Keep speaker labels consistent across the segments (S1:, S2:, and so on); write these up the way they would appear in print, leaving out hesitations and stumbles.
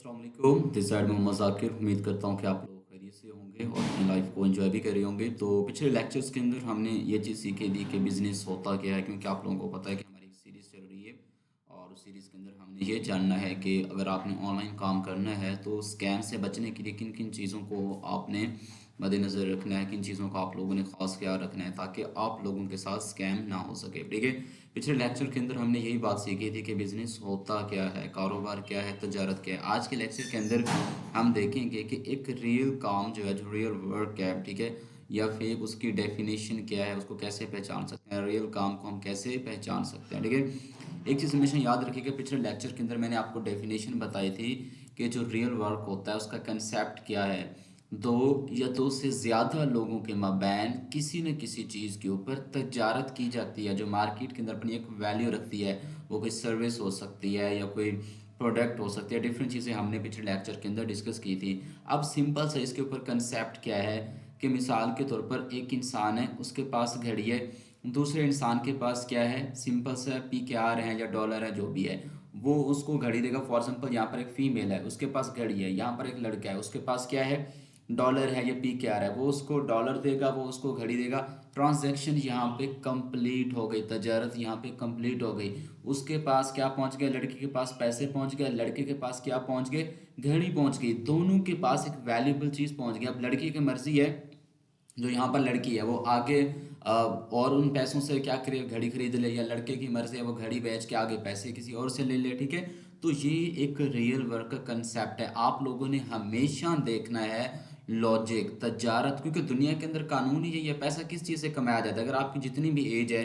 S1: अस्सलाम वालेकुम, this side Mohammad Zakir. उम्मीद करता हूँ कि आप लोग खैरियत से होंगे और अपनी लाइफ को एंजॉय भी कर रहे होंगे। तो पिछले लेक्चर्स के अंदर हमने ये चीज़ सीखी थी कि बिज़नेस होता क्या है, क्योंकि आप लोगों को पता है कि हमारी एक सीरीज़ चल रही है और उस सीरीज़ के अंदर हमने ये जानना है कि अगर आपने ऑनलाइन काम करना है तो स्कैम से बचने के लिए किन किन चीज़ों को आपने मद्देनज़र रखना है, किन चीज़ों का आप लोगों ने ख़ास ख्याल रखना है ताकि आप लोगों के साथ स्कैम ना हो सके। ठीक है, पिछले लेक्चर के अंदर हमने यही बात सीखी थी कि बिज़नेस होता क्या है, कारोबार क्या है, तजारत क्या है। आज के लेक्चर के अंदर हम देखेंगे कि एक रियल काम जो है, जो रियल वर्क है, ठीक है, या फिर उसकी डेफिनेशन क्या है, उसको कैसे पहचान सकते हैं, रियल काम को हम कैसे पहचान सकते हैं। ठीक है, एक चीज़ हमेशा याद रखिएगा, पिछले लेक्चर के अंदर मैंने आपको डेफिनेशन बताई थी कि जो रियल वर्क होता है उसका कंसेप्ट क्या है। दो या दो से ज़्यादा लोगों के मबैन किसी न किसी चीज़ के ऊपर तजारत की जाती है जो मार्केट के अंदर अपनी एक वैल्यू रखती है। वो कोई सर्विस हो सकती है या कोई प्रोडक्ट हो सकती है, डिफरेंट चीज़ें हमने पिछले लेक्चर के अंदर डिस्कस की थी। अब सिंपल सा इसके ऊपर कंसेप्ट क्या है कि मिसाल के तौर पर एक इंसान है, उसके पास घड़ी है, दूसरे इंसान के पास क्या है, सिंपल सा PKR है या डॉलर है, जो भी है वो उसको घड़ी देगा। फॉर एग्जाम्पल यहाँ पर एक फीमेल है, उसके पास घड़ी है, यहाँ पर एक लड़का है, उसके पास क्या है, डॉलर है या PKR है, वो उसको डॉलर देगा, वो उसको घड़ी देगा। ट्रांजैक्शन यहाँ पे कंप्लीट हो गई, तजारत यहाँ पे कंप्लीट हो गई। उसके पास क्या पहुँच गया, लड़के के पास पैसे पहुँच गए, लड़के के पास क्या पहुँच गए, घड़ी पहुँच गई। दोनों के पास एक वैल्यूएबल चीज़ पहुँच गई। अब लड़की की मर्जी है, जो यहाँ पर लड़की है वो आगे और उन पैसों से क्या करे, घड़ी खरीद ले, या लड़के की मर्जी है वो घड़ी बेच के आगे पैसे किसी और से ले ले। ठीक है, तो ये एक रियल वर्क का कंसेप्ट है। आप लोगों ने हमेशा देखना है लॉजिक, तजारत, क्योंकि दुनिया के अंदर कानून ही यही है। पैसा किस चीज़ से कमाया जाता है, अगर आपकी जितनी भी एज है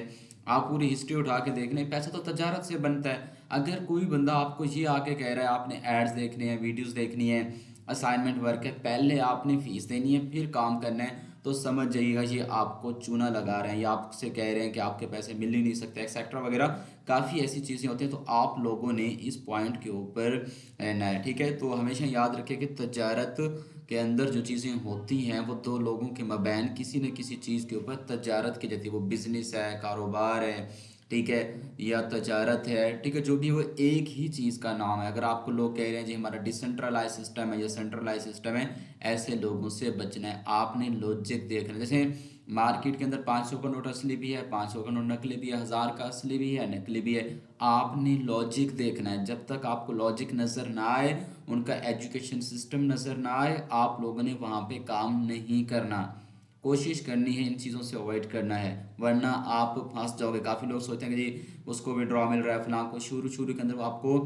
S1: आप पूरी हिस्ट्री उठा के देख लें, पैसा तो तजारत से बनता है। अगर कोई बंदा आपको ये आके कह रहा है आपने एड्स देखने हैं, वीडियोस देखनी है, असाइनमेंट वर्क है, पहले आपने फीस देनी है फिर काम करना है, तो समझ जाइएगा ये आपको चूना लगा रहे हैं या आपसे कह रहे हैं कि आपके पैसे मिल ही नहीं सकते, एक्सेट्रा वगैरह। काफ़ी ऐसी चीज़ें होती हैं, तो आप लोगों ने इस पॉइंट के ऊपर रहना है। ठीक है, तो हमेशा याद रखें कि तजारत के अंदर जो चीज़ें होती हैं वो दो लोगों के मबैन किसी न किसी चीज़ के ऊपर तजारत की जाती है। वो बिजनेस है, कारोबार है, ठीक है, या तजारत है, ठीक है, जो भी वो एक ही चीज़ का नाम है। अगर आपको लोग कह रहे हैं जी हमारा डिसेंट्रलाइज सिस्टम है या सेंट्रलाइज सिस्टम है, ऐसे लोगों से बचना है। आपने लॉजिक देखना है। जैसे मार्केट के अंदर 500 का नोट असली भी है, 500 का नोट नकली भी है, 1000 का असली भी है, नकली भी है। आपने लॉजिक देखना है। जब तक आपको लॉजिक नज़र ना आए, उनका एजुकेशन सिस्टम नज़र ना आए, आप लोगों ने वहाँ पे काम नहीं करना। कोशिश करनी है इन चीज़ों से अवॉइड करना है, वरना आप फंस जाओगे। काफ़ी लोग सोचते हैं कि जी उसको विड्रॉ मिल रहा है फलां को, शुरू शुरू के अंदर वो आपको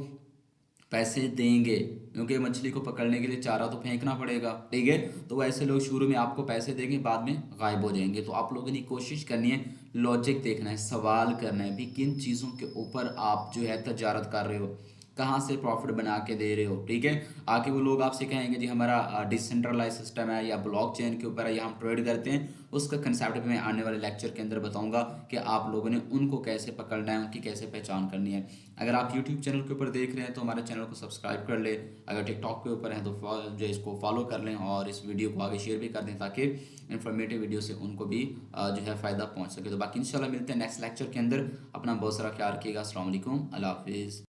S1: पैसे देंगे, क्योंकि मछली को पकड़ने के लिए चारा तो फेंकना पड़ेगा। ठीक है, तो ऐसे लोग शुरू में आपको पैसे देंगे, बाद में गायब हो जाएंगे। तो आप लोगों ने कोशिश करनी है, लॉजिक देखना है, सवाल करना है भी किन चीज़ों के ऊपर आप जो है तजारत कर रहे हो, कहाँ से प्रॉफिट बना के दे रहे हो। ठीक है, आके वो लोग आपसे कहेंगे जी हमारा डिसेंट्रलाइज सिस्टम है या ब्लॉकचेन के ऊपर है या हम ट्रेड करते हैं, उसका कंसेप्ट भी मैं आने वाले लेक्चर के अंदर बताऊंगा कि आप लोगों ने उनको कैसे पकड़ना है, उनकी कैसे पहचान करनी है। अगर आप यूट्यूब चैनल के ऊपर देख रहे हैं तो हमारे चैनल को सब्सक्राइब कर ले। अगर टिकटॉक के ऊपर हैं तो जो इसको फॉलो कर लें और इस वीडियो को आगे शेयर भी कर दें ताकि इन्फॉर्मेटिव वीडियो से उनको भी जो है फ़ायदा पहुंच सके। तो बाकी इंशाल्लाह मिलते हैं नेक्स्ट लेक्चर के अंदर। अपना बहुत सारा ख्याल रखिएगा। अस्सलाम वालेकुम, अल्लाह हाफिज़।